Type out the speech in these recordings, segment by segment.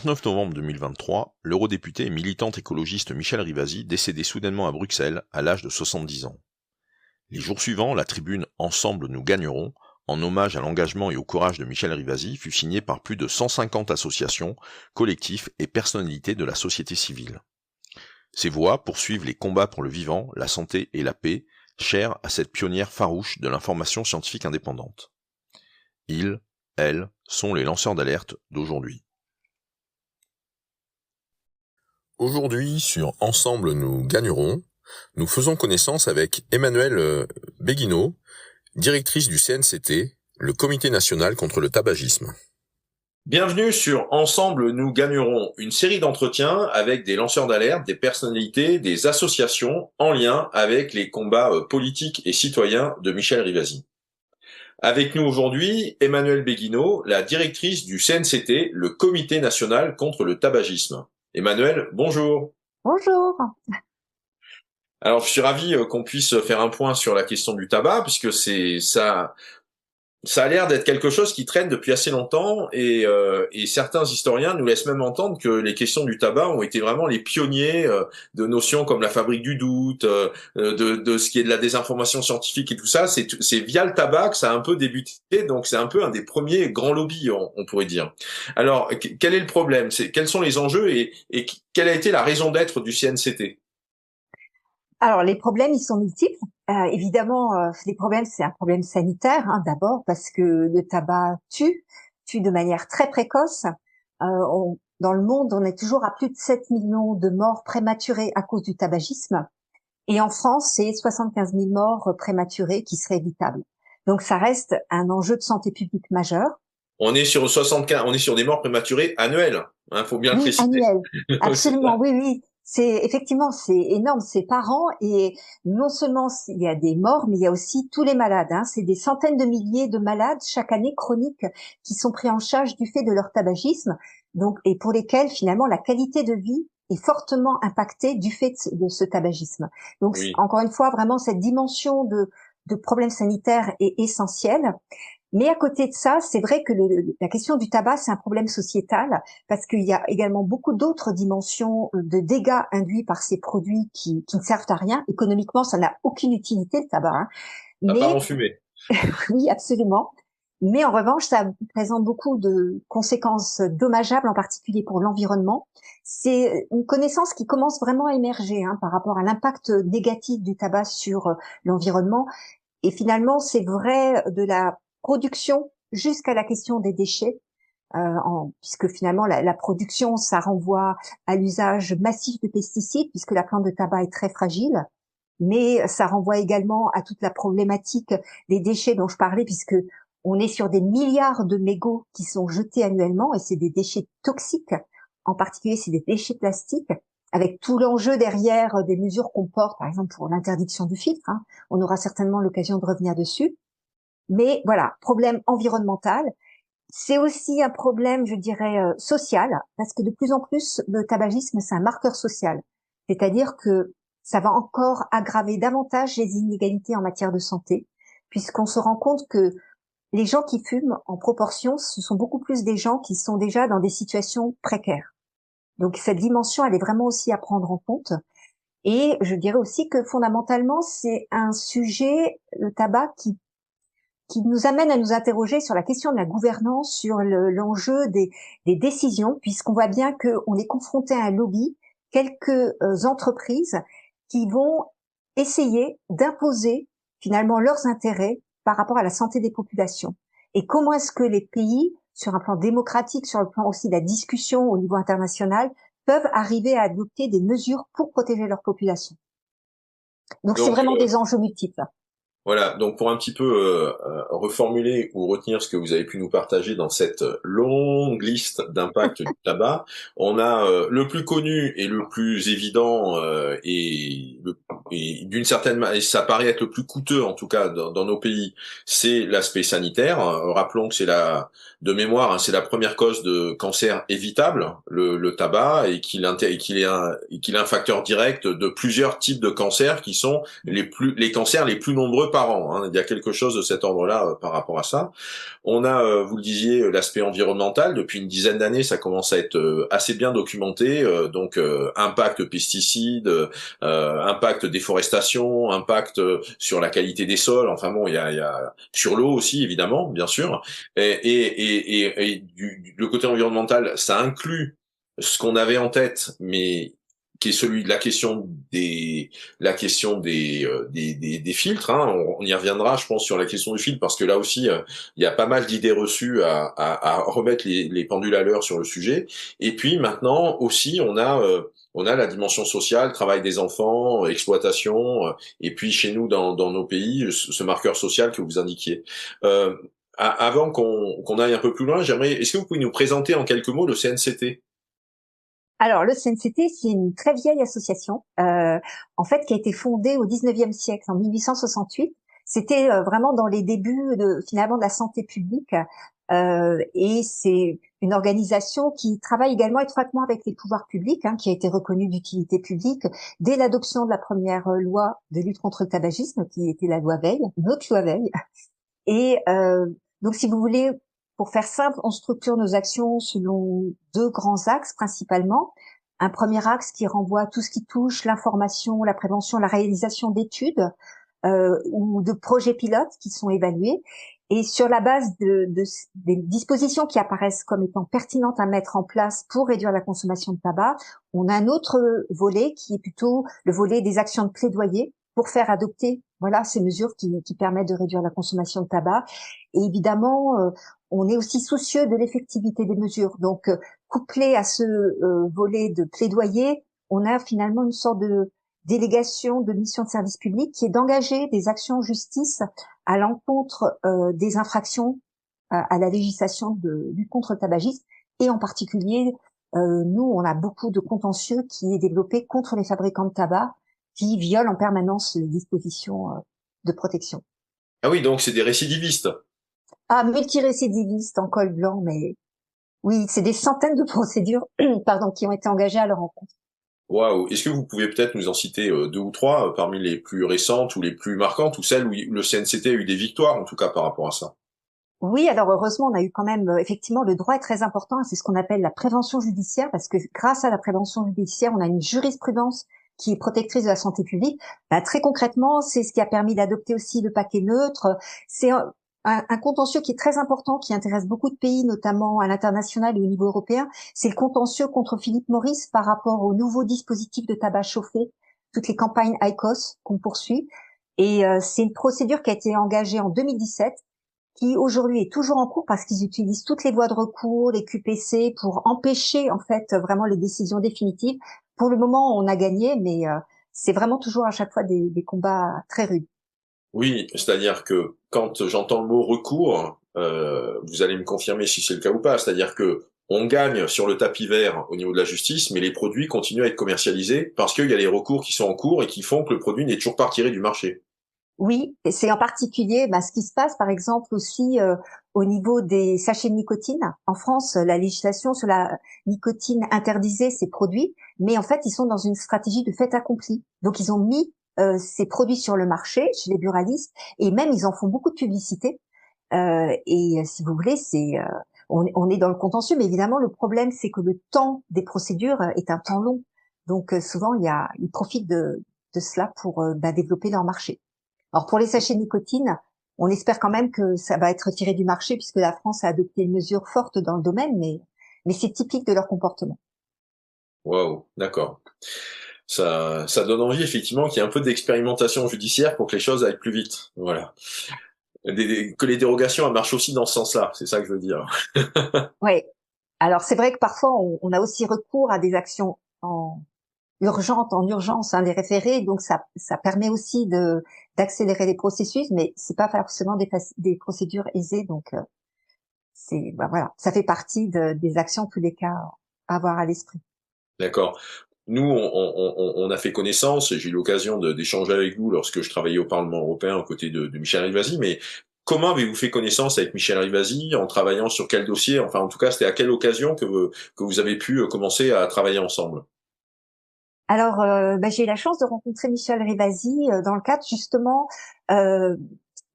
29 novembre 2023, l'eurodéputé et militante écologiste Michèle Rivasi décédait soudainement à Bruxelles à l'âge de 70 ans. Les jours suivants, la tribune « Ensemble nous gagnerons », en hommage à l'engagement et au courage de Michèle Rivasi, fut signée par plus de 150 associations, collectifs et personnalités de la société civile. Ces voix poursuivent les combats pour le vivant, la santé et la paix, chers à cette pionnière farouche de l'information scientifique indépendante. Ils, elles, sont les lanceurs d'alerte d'aujourd'hui. Aujourd'hui, sur Ensemble nous gagnerons, nous faisons connaissance avec Emmanuelle Béguineau, directrice du CNCT, le Comité national contre le tabagisme. Bienvenue sur Ensemble nous gagnerons, une série d'entretiens avec des lanceurs d'alerte, des personnalités, des associations en lien avec les combats politiques et citoyens de Michèle Rivasi. Avec nous aujourd'hui, Emmanuelle Béguineau, la directrice du CNCT, le Comité national contre le tabagisme. Emmanuelle, bonjour. Bonjour. Alors, je suis ravi qu'on puisse faire un point sur la question du tabac, puisque ça a l'air d'être quelque chose qui traîne depuis assez longtemps et certains historiens nous laissent même entendre que les questions du tabac ont été vraiment les pionniers de notions comme la fabrique du doute, de ce qui est de la désinformation scientifique et tout ça. C'est via le tabac que ça a un peu débuté, donc c'est un peu un des premiers grands lobbies, on pourrait dire. Alors, quel est le problème? Quels sont les enjeux et quelle a été la raison d'être du CNCT? Alors, les problèmes, ils sont multiples. Évidemment, les problèmes, c'est un problème sanitaire, d'abord, parce que le tabac tue de manière très précoce. Dans le monde, on est toujours à plus de 7 millions de morts prématurées à cause du tabagisme. Et en France, c'est 75 000 morts prématurées qui seraient évitables. Donc, ça reste un enjeu de santé publique majeur. On est sur des morts prématurées annuelles, faut bien le préciser. Annuelles, absolument, oui. C'est énorme, c'est par an, et non seulement il y a des morts, mais il y a aussi tous les malades. C'est des centaines de milliers de malades chaque année chroniques qui sont pris en charge du fait de leur tabagisme, donc, et pour lesquels finalement la qualité de vie est fortement impactée du fait de ce tabagisme. Donc oui. Encore une fois, vraiment cette dimension de problème sanitaire est essentielle. Mais à côté de ça, c'est vrai que la question du tabac, c'est un problème sociétal, parce qu'il y a également beaucoup d'autres dimensions de dégâts induits par ces produits qui ne servent à rien. Économiquement, ça n'a aucune utilité, le tabac. Ça part en fumée. Oui, absolument. Mais en revanche, ça présente beaucoup de conséquences dommageables, en particulier pour l'environnement. C'est une connaissance qui commence vraiment à émerger par rapport à l'impact négatif du tabac sur l'environnement. Et finalement, c'est vrai de la production jusqu'à la question des déchets, puisque finalement la production, ça renvoie à l'usage massif de pesticides, puisque la plante de tabac est très fragile, mais ça renvoie également à toute la problématique des déchets dont je parlais, puisque on est sur des milliards de mégots qui sont jetés annuellement, et c'est des déchets toxiques, en particulier c'est des déchets plastiques, avec tout l'enjeu derrière des mesures qu'on porte, par exemple pour l'interdiction du filtre. On aura certainement l'occasion de revenir dessus. Mais voilà, problème environnemental. C'est aussi un problème, je dirais, social, parce que de plus en plus, le tabagisme, c'est un marqueur social. C'est-à-dire que ça va encore aggraver davantage les inégalités en matière de santé, puisqu'on se rend compte que les gens qui fument, en proportion, ce sont beaucoup plus des gens qui sont déjà dans des situations précaires. Donc cette dimension, elle est vraiment aussi à prendre en compte. Et je dirais aussi que fondamentalement, c'est un sujet, le tabac, qui nous amène à nous interroger sur la question de la gouvernance, sur l'enjeu des décisions, puisqu'on voit bien qu'on est confronté à un lobby, quelques entreprises qui vont essayer d'imposer finalement leurs intérêts par rapport à la santé des populations. Et comment est-ce que les pays, sur un plan démocratique, sur le plan aussi de la discussion au niveau international, peuvent arriver à adopter des mesures pour protéger leur population. Donc c'est vraiment des enjeux multiples. Voilà, donc pour un petit peu reformuler ou retenir ce que vous avez pu nous partager dans cette longue liste d'impacts du tabac, on a le plus connu et le plus évident et d'une certaine manière, ça paraît être le plus coûteux en tout cas dans nos pays, c'est l'aspect sanitaire. Rappelons que de mémoire, c'est la première cause de cancer évitable, le tabac, et qu'il est un facteur direct de plusieurs types de cancers qui sont les cancers les plus nombreux par an. Hein. Il y a quelque chose de cet ordre-là par rapport à ça. On a, vous le disiez, l'aspect environnemental. Depuis une dizaine d'années, ça commence à être assez bien documenté. Donc, impact pesticides, impact déforestation, impact sur la qualité des sols. Enfin bon, il y a sur l'eau aussi, évidemment, bien sûr. Et le côté environnemental, ça inclut ce qu'on avait en tête, mais qui est celui de des filtres. Hein. On y reviendra, je pense, sur la question du filtre, parce que là aussi, il y a pas mal d'idées reçues à remettre les pendules à l'heure sur le sujet. Et puis maintenant aussi, on a la dimension sociale, travail des enfants, exploitation, et puis chez nous, dans nos pays, ce marqueur social que vous indiquiez. Avant qu'on aille un peu plus loin, est-ce que vous pouvez nous présenter en quelques mots le CNCT? Alors, le CNCT, c'est une très vieille association, en fait, qui a été fondée au 19e siècle, en 1868. C'était vraiment dans les débuts finalement de la santé publique, et c'est une organisation qui travaille également étroitement avec les pouvoirs publics, hein, qui a été reconnue d'utilité publique dès l'adoption de la première loi de lutte contre le tabagisme, qui était la loi Veil, notre loi Veil. Et donc, si vous voulez, pour faire simple, on structure nos actions selon deux grands axes principalement. Un premier axe qui renvoie à tout ce qui touche l'information, la prévention, la réalisation d'études ou de projets pilotes qui sont évalués. Et sur la base des dispositions qui apparaissent comme étant pertinentes à mettre en place pour réduire la consommation de tabac, on a un autre volet qui est plutôt le volet des actions de plaidoyer pour faire adopter ces mesures qui permettent de réduire la consommation de tabac. Et évidemment, on est aussi soucieux de l'effectivité des mesures. Donc, couplé à ce volet de plaidoyer, on a finalement une sorte de délégation de mission de service public qui est d'engager des actions en justice à l'encontre des infractions à la législation de lutte contre le tabagisme. Et en particulier, nous, on a beaucoup de contentieux qui est développé contre les fabricants de tabac qui violent en permanence les dispositions de protection. Ah oui, donc c'est des récidivistes. Ah, multirécidivistes en col blanc, mais oui, c'est des centaines de procédures qui ont été engagées à leur encontre. Waouh. Est-ce que vous pouvez peut-être nous en citer deux ou trois parmi les plus récentes ou les plus marquantes, ou celles où le CNCT a eu des victoires, en tout cas par rapport à ça? Oui, alors heureusement, on a eu quand même, effectivement, le droit est très important, c'est ce qu'on appelle la prévention judiciaire, parce que grâce à la prévention judiciaire, on a une jurisprudence qui est protectrice de la santé publique. Très concrètement, c'est ce qui a permis d'adopter aussi le paquet neutre. C'est un contentieux qui est très important, qui intéresse beaucoup de pays, notamment à l'international et au niveau européen. C'est le contentieux contre Philip Morris par rapport aux nouveaux dispositifs de tabac chauffé, toutes les campagnes IQOS qu'on poursuit. Et c'est une procédure qui a été engagée en 2017, qui aujourd'hui est toujours en cours parce qu'ils utilisent toutes les voies de recours, les QPC, pour empêcher en fait vraiment les décisions définitives. Pour le moment, on a gagné, mais c'est vraiment toujours à chaque fois des combats très rudes. Oui, c'est-à-dire que quand j'entends le mot recours, vous allez me confirmer si c'est le cas ou pas, c'est-à-dire que on gagne sur le tapis vert au niveau de la justice, mais les produits continuent à être commercialisés parce qu'il y a les recours qui sont en cours et qui font que le produit n'est toujours pas retiré du marché. Oui, et c'est en particulier ce qui se passe, par exemple, aussi au niveau des sachets de nicotine. En France, la législation sur la nicotine interdisait ces produits, mais en fait, ils sont dans une stratégie de fait accompli. Donc, ils ont mis ces produits sur le marché chez les buralistes, et même ils en font beaucoup de publicité. Et si vous voulez, on est dans le contentieux, mais évidemment, le problème, c'est que le temps des procédures est un temps long. Donc, souvent, ils profitent de cela pour développer leur marché. Alors pour les sachets de nicotine, on espère quand même que ça va être retiré du marché puisque la France a adopté une mesure forte dans le domaine, mais c'est typique de leur comportement. Waouh, d'accord. Ça donne envie effectivement qu'il y ait un peu d'expérimentation judiciaire pour que les choses aillent plus vite. Voilà. Que les dérogations elles marchent aussi dans ce sens-là, c'est ça que je veux dire. Oui. Alors c'est vrai que parfois on a aussi recours à des actions en urgence, des référés, donc ça permet aussi d'accélérer les processus, mais c'est pas forcément des procédures aisées, donc voilà, ça fait partie des actions en tous les cas à avoir à l'esprit. D'accord. Nous, on a fait connaissance, et j'ai eu l'occasion d'échanger avec vous lorsque je travaillais au Parlement européen aux côtés de Michel Rivasi, mais comment avez-vous fait connaissance avec Michel Rivasi, en travaillant sur quel dossier? Enfin, en tout cas, c'était à quelle occasion que vous avez pu commencer à travailler ensemble? Alors, j'ai eu la chance de rencontrer Michel Rivasi dans le cadre justement euh,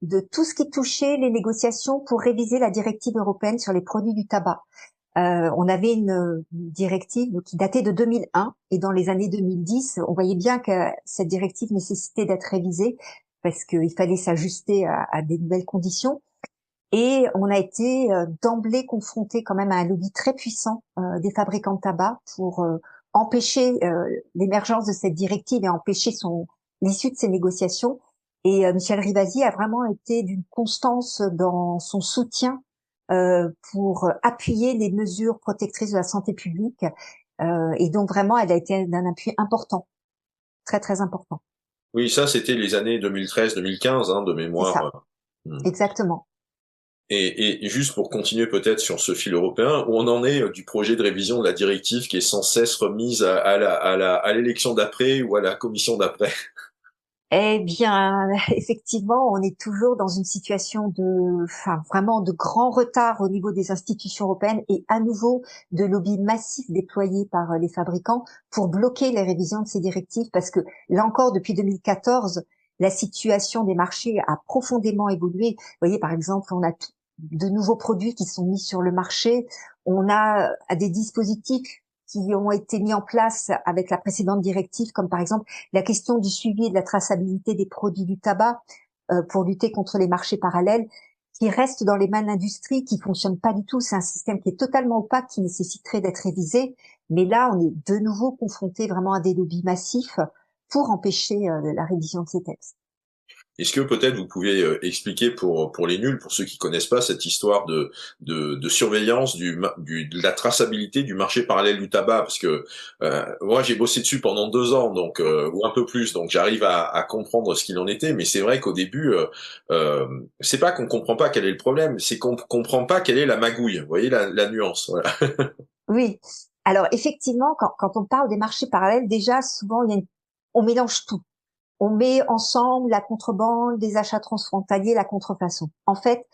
de tout ce qui touchait les négociations pour réviser la directive européenne sur les produits du tabac. On avait une directive qui datait de 2001 et dans les années 2010, on voyait bien que cette directive nécessitait d'être révisée parce qu'il fallait s'ajuster à des nouvelles conditions. Et on a été d'emblée confronté quand même à un lobby très puissant des fabricants de tabac pour empêcher l'émergence de cette directive et empêcher l'issue de ces négociations. Et Michel Rivasi a vraiment été d'une constance dans son soutien pour appuyer les mesures protectrices de la santé publique. Et donc vraiment, elle a été d'un appui important, très très important. Oui, ça, c'était les années 2013-2015, hein, de C'est ça, mémoire. exactement. Et juste pour continuer peut-être sur ce fil européen, où on en est du projet de révision de la directive qui est sans cesse remise à l'élection d'après ou à la commission d'après. Eh bien, effectivement, on est toujours dans une situation vraiment de grand retard au niveau des institutions européennes et à nouveau de lobby massif déployé par les fabricants pour bloquer les révisions de ces directives parce que là encore, depuis 2014, la situation des marchés a profondément évolué. Vous voyez, par exemple, on a de nouveaux produits qui sont mis sur le marché. On a des dispositifs qui ont été mis en place avec la précédente directive, comme par exemple la question du suivi et de la traçabilité des produits du tabac pour lutter contre les marchés parallèles, qui restent dans les mains de l'industrie, qui fonctionne pas du tout. C'est un système qui est totalement opaque, qui nécessiterait d'être révisé. Mais là, on est de nouveau confronté vraiment à des lobbies massifs pour empêcher la révision de ces textes. Est-ce que peut-être vous pouvez expliquer pour les nuls, pour ceux qui connaissent pas cette histoire de surveillance de la traçabilité du marché parallèle du tabac, parce que moi j'ai bossé dessus pendant 2 ans, donc ou un peu plus, donc j'arrive à comprendre ce qu'il en était, mais c'est vrai qu'au début c'est pas qu'on comprend pas quel est le problème, c'est qu'on comprend pas quelle est la magouille. Vous voyez la nuance. Voilà. Oui. Alors effectivement, quand on parle des marchés parallèles, déjà souvent on mélange tout. On met ensemble la contrebande, les achats transfrontaliers, la contrefaçon. En fait,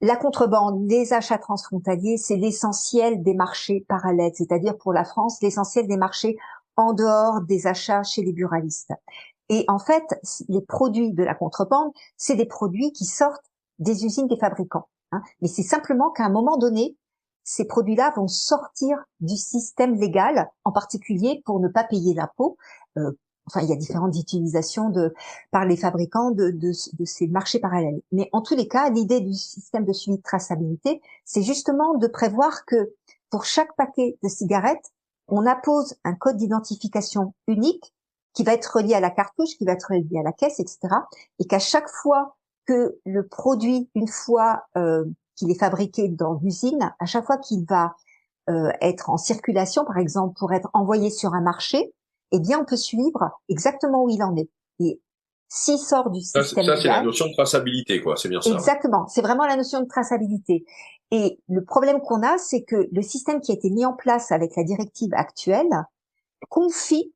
la contrebande, les achats transfrontaliers, c'est l'essentiel des marchés parallèles, c'est-à-dire pour la France, l'essentiel des marchés en dehors des achats chez les buralistes. Et en fait, les produits de la contrebande, c'est des produits qui sortent des usines des fabricants. Mais c'est simplement qu'à un moment donné, ces produits-là vont sortir du système légal, en particulier pour ne pas payer l'impôt. Il y a différentes utilisations par les fabricants de ces marchés parallèles. Mais en tous les cas, l'idée du système de suivi de traçabilité, c'est justement de prévoir que pour chaque paquet de cigarettes, on appose un code d'identification unique qui va être relié à la cartouche, qui va être relié à la caisse, etc. Et qu'à chaque fois que le produit, une fois qu'il est fabriqué dans l'usine, à chaque fois qu'il va être en circulation, par exemple, pour être envoyé sur un marché, eh bien, on peut suivre exactement où il en est. Et s'il sort du système Ça c'est la légal, notion de traçabilité, quoi. C'est bien ça. Ouais. exactement, c'est vraiment la notion de traçabilité. Et le problème qu'on a, c'est que le système qui a été mis en place avec la directive actuelle confie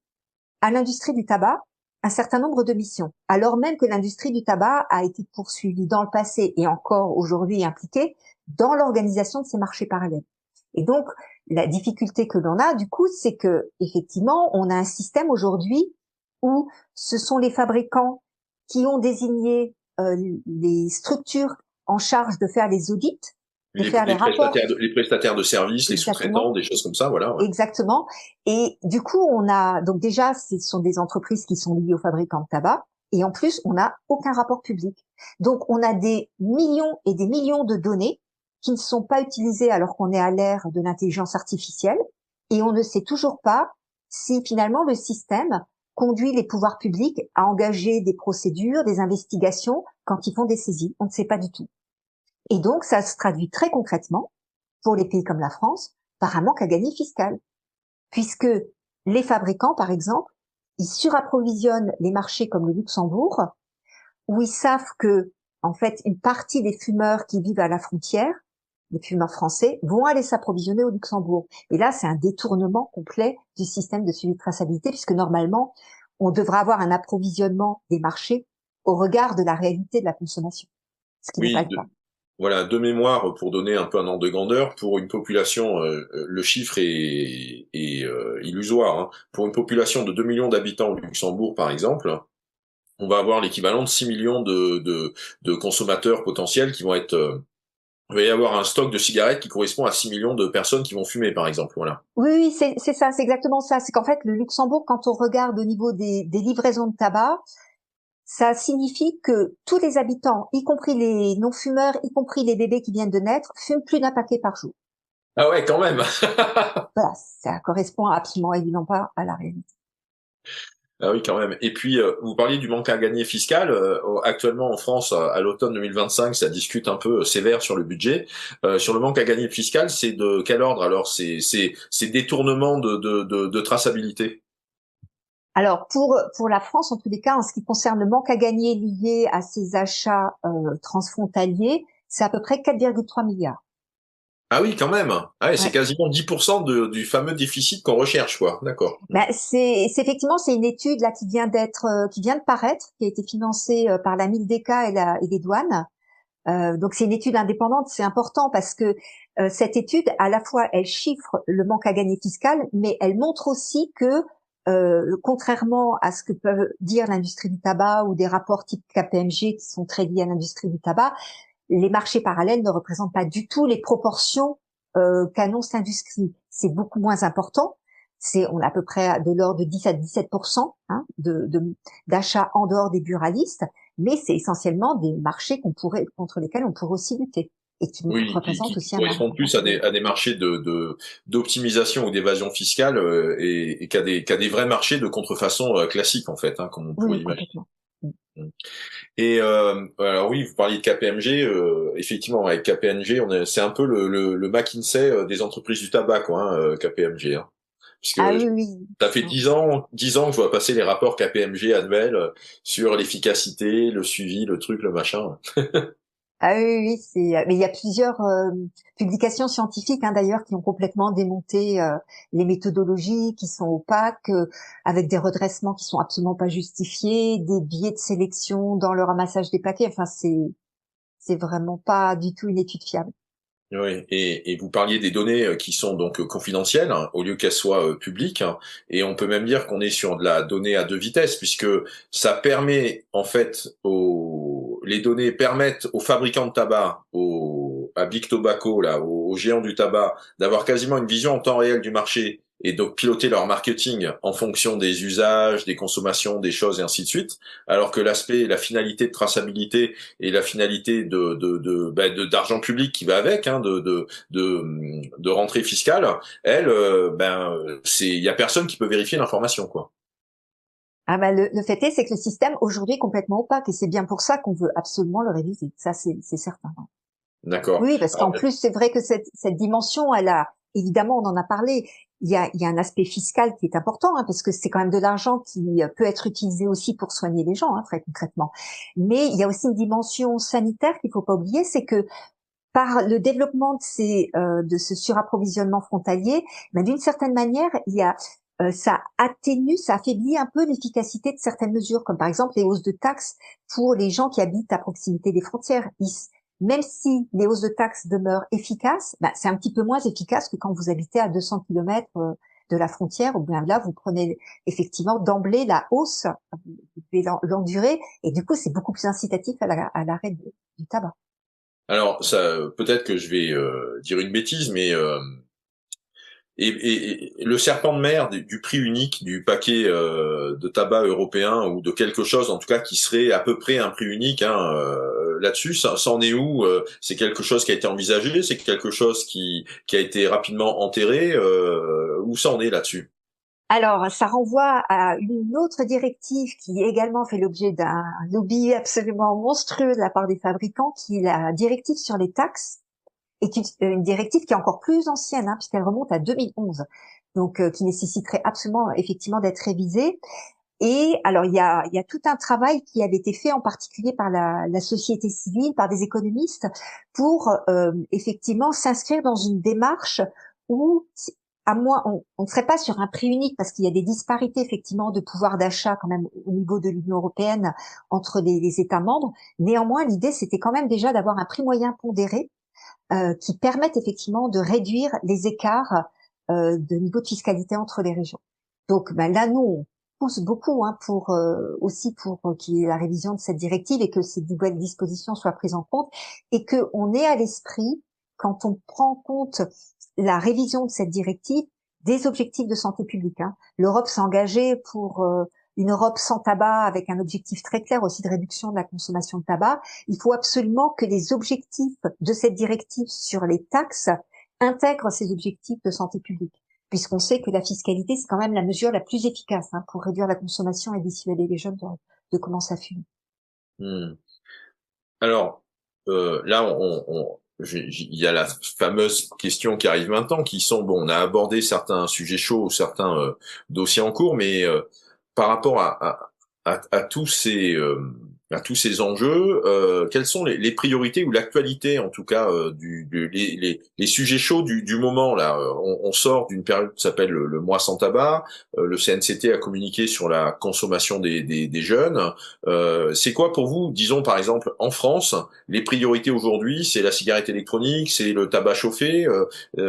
à l'industrie du tabac un certain nombre de missions, alors même que l'industrie du tabac a été poursuivie dans le passé et encore aujourd'hui impliquée dans l'organisation de ces marchés parallèles. Et donc, la difficulté que l'on a, du coup, c'est que, effectivement, on a un système aujourd'hui où ce sont les fabricants qui ont désigné les structures en charge de faire les audits, de faire les rapports. Les prestataires de services, les Exactement. sous-traitants, des choses comme ça, voilà. Ouais. Exactement. Et du coup, on a donc déjà, ce sont des entreprises qui sont liées aux fabricants de tabac. Et en plus, on n'a aucun rapport public. Donc, on a des millions et des millions de données qui ne sont pas utilisées alors qu'on est à l'ère de l'intelligence artificielle. Et on ne sait toujours pas si finalement le système conduit les pouvoirs publics à engager des procédures, des investigations quand ils font des saisies. On ne sait pas du tout. Et donc, ça se traduit très concrètement pour les pays comme la France par un manque à gagner fiscal, puisque les fabricants, par exemple, ils surapprovisionnent les marchés comme le Luxembourg, où ils savent que, en fait, une partie des fumeurs qui vivent à la frontière, les fumeurs français, vont aller s'approvisionner au Luxembourg. Et là, c'est un détournement complet du système de suivi de traçabilité, puisque normalement, on devra avoir un approvisionnement des marchés au regard de la réalité de la consommation, ce qui n'est pas Oui, le cas. Voilà, de mémoire, pour donner un peu un ordre de grandeur, pour une population, le chiffre est illusoire, hein. Pour une population de 2 millions d'habitants au Luxembourg, par exemple, on va avoir l'équivalent de 6 millions de consommateurs potentiels qui vont être... il va y avoir un stock de cigarettes qui correspond à 6 millions de personnes qui vont fumer, par exemple. Voilà. Oui, oui, c'est ça, c'est exactement ça. C'est qu'en fait, le Luxembourg, quand on regarde au niveau des livraisons de tabac, ça signifie que tous les habitants, y compris les non-fumeurs, y compris les bébés qui viennent de naître, fument plus d'un paquet par jour. Ah ouais, quand même. Voilà, ça correspond absolument évidemment pas à la réalité. Ah oui, quand même. Et puis, vous parliez du manque à gagner fiscal. Actuellement, en France, à l'automne 2025, ça discute un peu sévère sur le budget. Sur le manque à gagner fiscal, c'est de quel ordre? Alors, c'est détournement de traçabilité. Alors pour la France, en tous les cas, en ce qui concerne le manque à gagner lié à ces achats transfrontaliers, c'est à peu près 4,3 milliards. Ah oui, quand même. Ah ouais, c'est Ouais. quasiment 10% du fameux déficit qu'on recherche, quoi. D'accord. Ben, c'est effectivement c'est une étude là qui vient de paraître, qui a été financée par la MILDECA et les douanes. Donc c'est une étude indépendante, c'est important parce que cette étude, à la fois, elle chiffre le manque à gagner fiscal, mais elle montre aussi que, contrairement à ce que peut dire l'industrie du tabac ou des rapports type KPMG qui sont très liés à l'industrie du tabac, les marchés parallèles ne représentent pas du tout les proportions qu'annonce l'industrie. C'est beaucoup moins important. On est à peu près de l'ordre de 10 à 17% hein, d'achats en dehors des buralistes, mais c'est essentiellement des marchés contre lesquels on pourrait aussi lutter et qui Oui, représentent qui aussi correspondent plus à des marchés d'optimisation ou d'évasion fiscale et qu'à des vrais marchés de contrefaçon classique, en fait, hein, comme on pourrait oui, imaginer. complètement. Et alors oui, vous parliez de KPMG. Effectivement, avec KPMG, c'est un peu le McKinsey des entreprises du tabac, quoi, hein, KPMG. Hein. Ah Puisque oui, oui. ça fait 10 ans que je vois passer les rapports KPMG annuels sur l'efficacité, le suivi, le truc, le machin. Ah oui, oui, mais il y a plusieurs publications scientifiques hein, d'ailleurs qui ont complètement démonté les méthodologies qui sont opaques, avec des redressements qui sont absolument pas justifiés, des biais de sélection dans le ramassage des paquets. Enfin, c'est vraiment pas du tout une étude fiable. Oui, et vous parliez des données qui sont donc confidentielles, hein, au lieu qu'elles soient publiques, hein, et on peut même dire qu'on est sur de la donnée à deux vitesses, puisque ça permet en fait les données permettent aux fabricants de tabac, à Big Tobacco là, aux géants du tabac, d'avoir quasiment une vision en temps réel du marché et donc piloter leur marketing en fonction des usages, des consommations, des choses et ainsi de suite, alors que la finalité de traçabilité et la finalité d'argent public qui va avec, hein, de rentrée fiscale, elle, il y a personne qui peut vérifier l'information, quoi. Ah ben le fait est, c'est que le système aujourd'hui est complètement opaque et c'est bien pour ça qu'on veut absolument le réviser. Ça, c'est certain. D'accord. Oui, parce qu'en Alors, plus, c'est vrai que cette dimension, elle a, évidemment, on en a parlé, il y a un aspect fiscal qui est important, hein, parce que c'est quand même de l'argent qui peut être utilisé aussi pour soigner les gens, hein, très concrètement. Mais il y a aussi une dimension sanitaire qu'il faut pas oublier, c'est que par le développement de ce surapprovisionnement frontalier, ben, d'une certaine manière, ça atténue, ça affaiblit un peu l'efficacité de certaines mesures, comme par exemple les hausses de taxes pour les gens qui habitent à proximité des frontières. Même si les hausses de taxes demeurent efficaces, ben, c'est un petit peu moins efficace que quand vous habitez à 200 kilomètres de la frontière, où bien là, vous prenez effectivement d'emblée la hausse, vous pouvez l'endurer, et du coup, c'est beaucoup plus incitatif à l'arrêt du tabac. alors, ça, peut-être que je vais dire une bêtise, mais et le serpent de mer du prix unique du paquet de tabac européen ou de quelque chose en tout cas qui serait à peu près un prix unique, hein, là-dessus, ça en est où? C'est quelque chose qui a été envisagé, c'est quelque chose qui a été rapidement enterré, où ça en est là-dessus? Alors, ça renvoie à une autre directive qui également fait l'objet d'un lobby absolument monstrueux de la part des fabricants, qui est la directive sur les taxes, et une directive qui est encore plus ancienne, hein, puisqu'elle remonte à 2011, donc qui nécessiterait absolument effectivement d'être révisée. Et alors, il y a tout un travail qui avait été fait en particulier par la société civile, par des économistes, pour effectivement s'inscrire dans une démarche où à moins, on ne serait pas sur un prix unique parce qu'il y a des disparités effectivement de pouvoir d'achat quand même au niveau de l'Union européenne entre les États membres. Néanmoins, l'idée c'était quand même déjà d'avoir un prix moyen pondéré qui permette effectivement de réduire les écarts de niveau de fiscalité entre les régions. Donc là, nous, on pousse beaucoup pour aussi pour qu'il y ait la révision de cette directive et que ces nouvelles dispositions soient prises en compte et qu'on ait à l'esprit, quand on prend en compte la révision de cette directive, des objectifs de santé publique. L'Europe s'est engagée pour une Europe sans tabac avec un objectif très clair aussi de réduction de la consommation de tabac. Il faut absolument que les objectifs de cette directive sur les taxes intègrent ces objectifs de santé publique, puisqu'on sait que la fiscalité, c'est quand même la mesure la plus efficace pour réduire la consommation et dissuader les jeunes de commencer à fumer. Alors, là, il y a la fameuse question qui arrive maintenant, qui sont, bon, on a abordé certains sujets chauds, certains dossiers en cours, mais par rapport à tous ces enjeux, quelles sont les priorités ou l'actualité, en tout cas, les sujets chauds du moment là. On sort d'une période qui s'appelle le mois sans tabac. Le CNCT a communiqué sur la consommation des jeunes. C'est quoi pour vous, disons par exemple en France, les priorités aujourd'hui? C'est la cigarette électronique, c'est le tabac chauffé.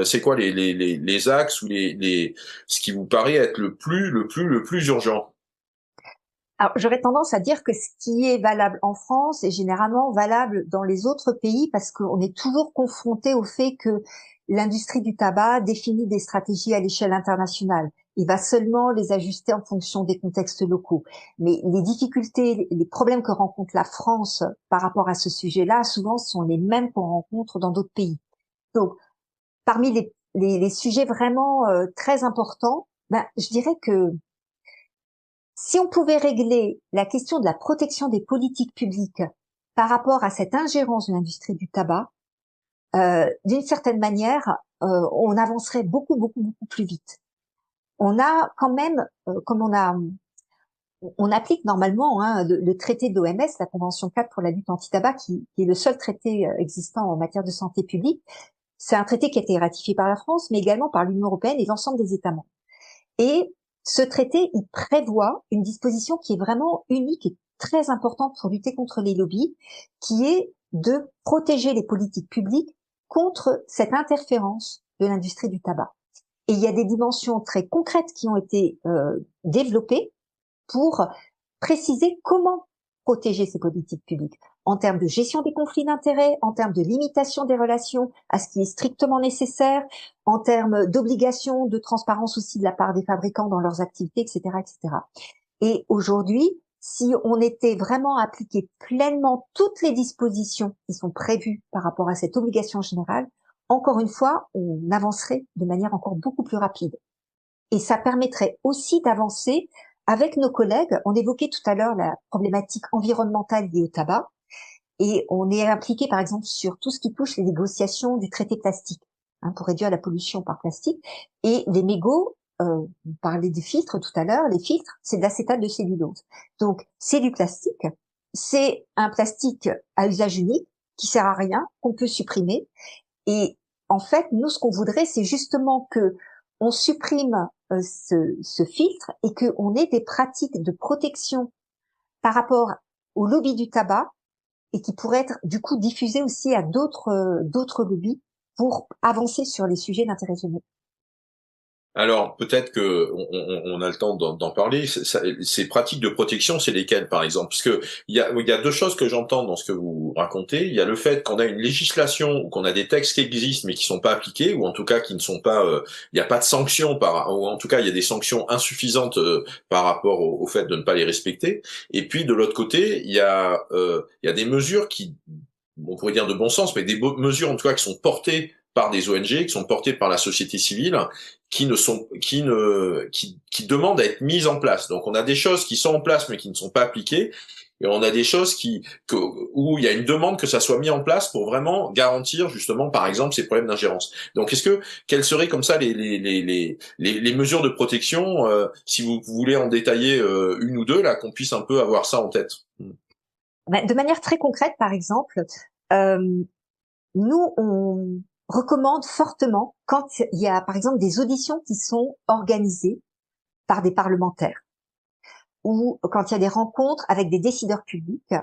C'est quoi les axes ou ce qui vous paraît être le plus urgent? Alors, j'aurais tendance à dire que ce qui est valable en France est généralement valable dans les autres pays parce qu'on est toujours confronté au fait que l'industrie du tabac définit des stratégies à l'échelle internationale. Il va seulement les ajuster en fonction des contextes locaux. Mais les difficultés, les problèmes que rencontre la France par rapport à ce sujet-là, souvent sont les mêmes qu'on rencontre dans d'autres pays. Donc, parmi les sujets vraiment très importants, je dirais que si on pouvait régler la question de la protection des politiques publiques par rapport à cette ingérence de l'industrie du tabac, d'une certaine manière, on avancerait beaucoup plus vite. On a quand même, comme on applique normalement le traité de l'OMS, la Convention 4 pour la lutte anti-tabac, qui est le seul traité existant en matière de santé publique. C'est un traité qui a été ratifié par la France, mais également par l'Union européenne et l'ensemble des États membres. Et ce traité, il prévoit une disposition qui est vraiment unique et très importante pour lutter contre les lobbies, qui est de protéger les politiques publiques contre cette interférence de l'industrie du tabac. Et il y a des dimensions très concrètes qui ont été développées pour préciser comment protéger ces politiques publiques en termes de gestion des conflits d'intérêts, en termes de limitation des relations à ce qui est strictement nécessaire, en termes d'obligation de transparence aussi de la part des fabricants dans leurs activités, etc., etc. Et aujourd'hui, si on était vraiment à appliquer pleinement toutes les dispositions qui sont prévues par rapport à cette obligation générale, encore une fois, on avancerait de manière encore beaucoup plus rapide. Et ça permettrait aussi d'avancer avec nos collègues. On évoquait tout à l'heure la problématique environnementale liée au tabac. Et on est impliqué, par exemple, sur tout ce qui touche les négociations du traité plastique, pour réduire la pollution par plastique. Et les mégots, on parlait des filtres tout à l'heure, les filtres, c'est de l'acétate de cellulose. Donc, c'est du plastique. C'est un plastique à usage unique, qui sert à rien, qu'on peut supprimer. Et en fait, nous, ce qu'on voudrait, c'est justement que on supprime ce filtre et qu'on ait des pratiques de protection par rapport au lobby du tabac et qui pourraient être du coup diffusées aussi à d'autres lobbies pour avancer sur les sujets d'intérêt général. Alors, peut-être que on a le temps d'en parler. Ces pratiques de protection, c'est lesquelles, par exemple? Parce que il y a deux choses que j'entends dans ce que vous racontez. Il y a le fait qu'on a une législation ou qu'on a des textes qui existent mais qui sont pas appliqués, ou en tout cas qui ne sont pas. Il n'y a pas de sanctions ou en tout cas il y a des sanctions insuffisantes par rapport au fait de ne pas les respecter. Et puis de l'autre côté, il y a des mesures qui, on pourrait dire de bon sens, mais des mesures en tout cas qui sont portées par des ONG, qui sont portées par la société civile, qui demandent à être mises en place. Donc on a des choses qui sont en place mais qui ne sont pas appliquées, et on a des choses où il y a une demande que ça soit mis en place pour vraiment garantir justement, par exemple, ces problèmes d'ingérence. Donc quelles seraient comme ça les mesures de protection, si vous voulez en détailler une ou deux là, qu'on puisse un peu avoir ça en tête. De manière très concrète, par exemple, nous, on recommande fortement quand il y a, par exemple, des auditions qui sont organisées par des parlementaires ou quand il y a des rencontres avec des décideurs publics,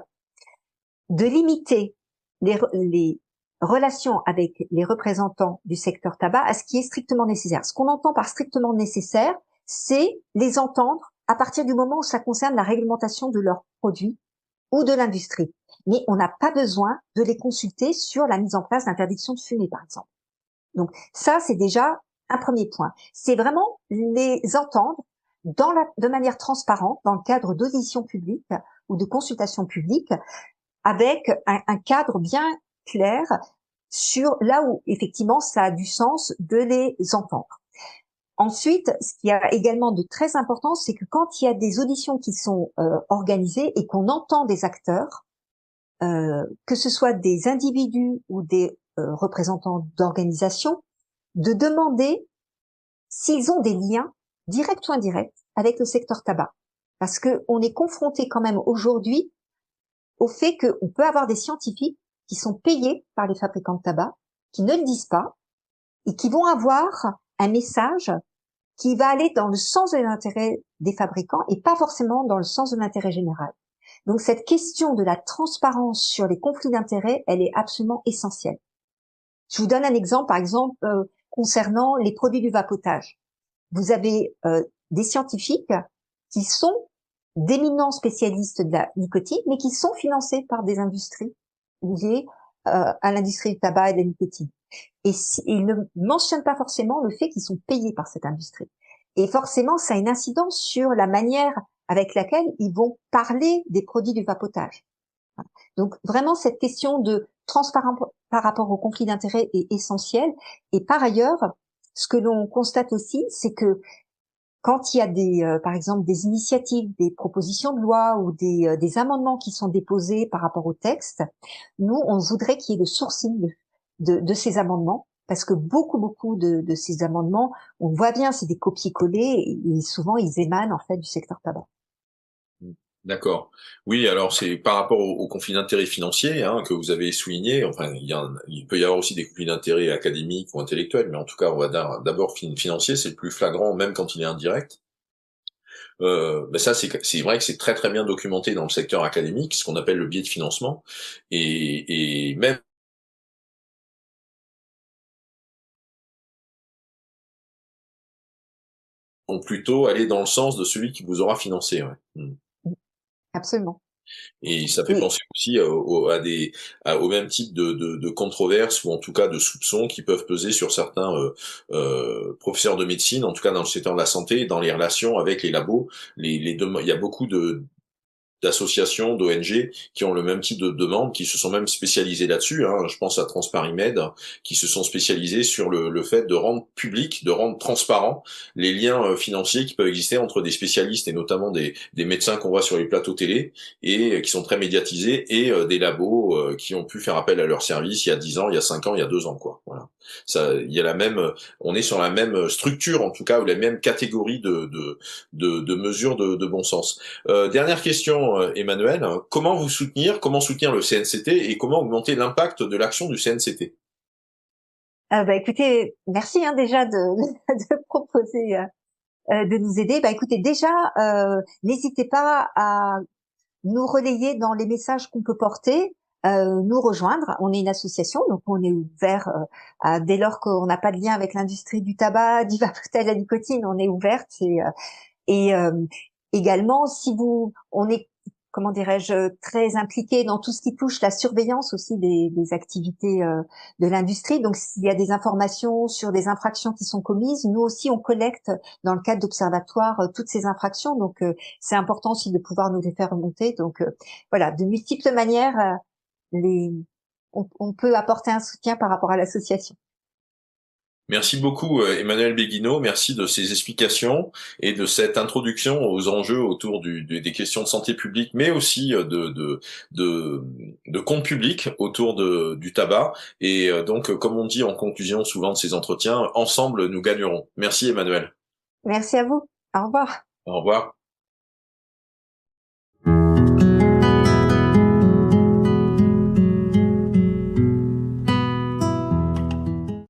de limiter les relations avec les représentants du secteur tabac à ce qui est strictement nécessaire. Ce qu'on entend par strictement nécessaire, c'est les entendre à partir du moment où ça concerne la réglementation de leurs produits ou de l'industrie. Mais on n'a pas besoin de les consulter sur la mise en place d'interdiction de fumer, par exemple. Donc ça, c'est déjà un premier point. C'est vraiment les entendre de manière transparente dans le cadre d'auditions publiques ou de consultations publiques avec un cadre bien clair sur là où effectivement ça a du sens de les entendre. Ensuite, ce qui a également de très important, c'est que quand il y a des auditions qui sont organisées et qu'on entend des acteurs, que ce soit des individus ou des représentants d'organisations, de demander s'ils ont des liens directs ou indirects avec le secteur tabac. Parce que on est confronté quand même aujourd'hui au fait qu'on peut avoir des scientifiques qui sont payés par les fabricants de tabac, qui ne le disent pas, et qui vont avoir un message qui va aller dans le sens de l'intérêt des fabricants et pas forcément dans le sens de l'intérêt général. Donc cette question de la transparence sur les conflits d'intérêts, elle est absolument essentielle. Je vous donne un exemple, par exemple, concernant les produits du vapotage. Vous avez des scientifiques qui sont d'éminents spécialistes de la nicotine, mais qui sont financés par des industries liées à l'industrie du tabac et de la nicotine. Et ils ne mentionnent pas forcément le fait qu'ils sont payés par cette industrie. Et forcément, ça a une incidence sur la manière avec laquelle ils vont parler des produits du vapotage. Donc vraiment, cette question de transparence par rapport au conflit d'intérêts est essentielle. Et par ailleurs, ce que l'on constate aussi, c'est que quand il y a par exemple, des initiatives, des propositions de loi ou des amendements qui sont déposés par rapport au texte, nous, on voudrait qu'il y ait le sourcing de ces amendements, parce que beaucoup de ces amendements, on voit bien, c'est des copier-coller et souvent ils émanent en fait du secteur tabac. D'accord. Oui, alors c'est par rapport au conflit d'intérêts financiers que vous avez souligné. Enfin, il peut y avoir aussi des conflits d'intérêts académiques ou intellectuels, mais en tout cas, on va d'abord financier, c'est le plus flagrant, même quand il est indirect. Mais ça, c'est vrai que c'est très très bien documenté dans le secteur académique, ce qu'on appelle le biais de financement, et même vont plutôt aller dans le sens de celui qui vous aura financé. Ouais. Absolument. Et ça fait penser aussi au même type de controverses ou en tout cas de soupçons qui peuvent peser sur certains professeurs de médecine, en tout cas dans le secteur de la santé, dans les relations avec les labos. Il y a beaucoup d'associations, d'ONG qui ont le même type de demande, qui se sont même spécialisées là-dessus. Je pense à TransparisMed, qui se sont spécialisés sur le fait de rendre public, de rendre transparent les liens financiers qui peuvent exister entre des spécialistes et notamment des médecins qu'on voit sur les plateaux télé et qui sont très médiatisés et des labos qui ont pu faire appel à leurs services il y a 10 ans, il y a 5 ans, il y a 2 ans, quoi. Voilà. Ça, il y a on est sur la même structure en tout cas ou la même catégorie de mesures de bon sens. Dernière question, Emmanuel, comment soutenir le CNCT et comment augmenter l'impact de l'action du CNCT? Écoutez, merci déjà de proposer de nous aider. Écoutez, déjà, n'hésitez pas à nous relayer dans les messages qu'on peut porter, nous rejoindre. On est une association, donc on est ouvert dès lors qu'on n'a pas de lien avec l'industrie du tabac, du vapotage, de la nicotine, on est ouverte. Et également, on est, comment dirais-je, très impliqué dans tout ce qui touche la surveillance aussi des activités de l'industrie. Donc, s'il y a des informations sur des infractions qui sont commises, nous aussi, on collecte dans le cadre d'observatoires toutes ces infractions. Donc, c'est important aussi de pouvoir nous les faire remonter. Donc, voilà, de multiples manières, on peut apporter un soutien par rapport à l'association. Merci beaucoup Emmanuel Béguineau, merci de ces explications et de cette introduction aux enjeux autour des questions de santé publique, mais aussi de compte public autour du tabac. Et donc, comme on dit en conclusion souvent de ces entretiens, ensemble nous gagnerons. Merci Emmanuel. Merci à vous. Au revoir. Au revoir.